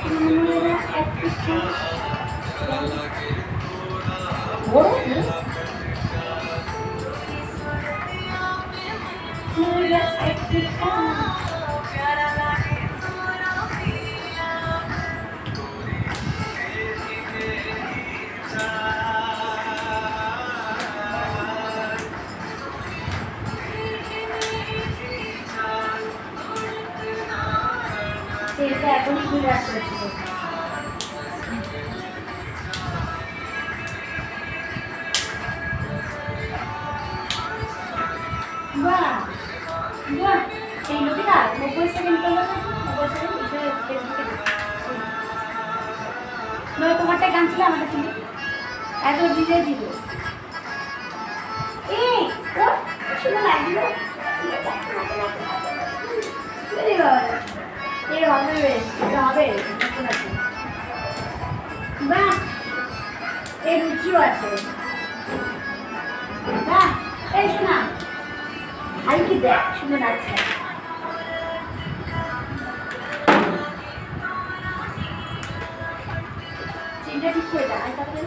मेरा एक्टिका बड़ो मेरा एक्टिका এটা এখনই কি রাখছে বাহ বাহ এই লোকটা 90 সেকেন্ড করলো না 90 সেকেন্ড এটা ফেসবুকে নয় তোমারটা গান ছিল আমাদের ছিল এত দিলে দিব এই ও শুনে লাগলো এই বাবা এই হবে এটা হবে বাহ এই রুচিও আছে বাহ এই শোনা আর কি দেখ শুনে নাচছে চিন্তা ঠিক করে দাও আর তাহলে